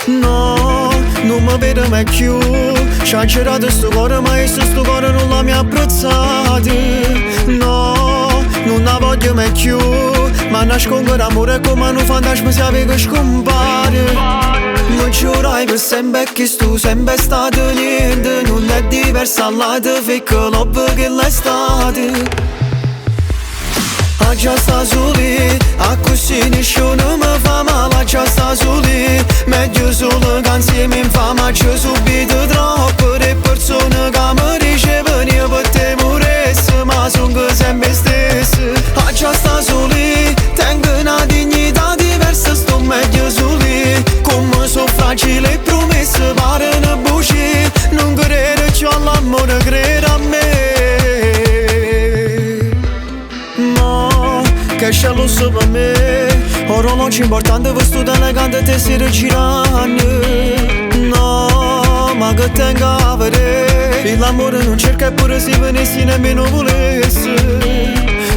No, non mi vedo mai più. C'ha girato sto cuore, ma io sto cuore non la mi ha apprezzato. No, non la voglio mai più. Ma nascondo l'amore come un fantasma si aveva che scompare. Non giurai per sempre che tu sempre stato niente. Non è diversa all'altro, fai che l'ho che l'estate. Già sta soli, a così nessuno mi fa male. Già sta soli, meglio solo che insieme in fama. C'ho subito troppo le persone che mi dicevono io per te moresse, ma sono sempre stesse. Già sta soli, tengo una dignità diversa, sto meglio soli. Come sono fragile e promesse, pare una bugie. Non credo c'ho all'amore, credo a me. Che c'è lo so per me. Orologi importante, vestito elegante, te si girano. No, ma che tengo a vedere. L'amore non cerca pure se venissi nemmeno volesse.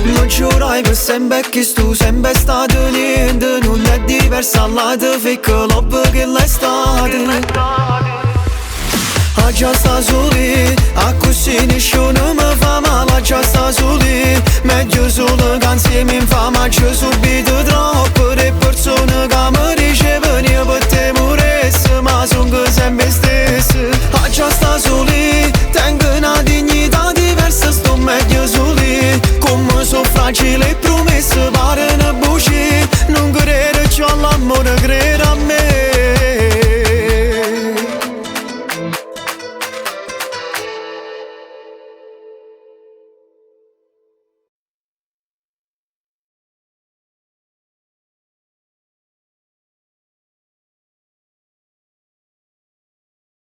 Non giurai per sempre che tu sempre stato niente. Non è diversa all'altro, fai che l'ho che l'estate. Già sta soli, a così nessuno mi fa male. Già sta soli, meglio solo che insieme in fama. C'ho subito troppo le persone che mi dicevano io per te morire.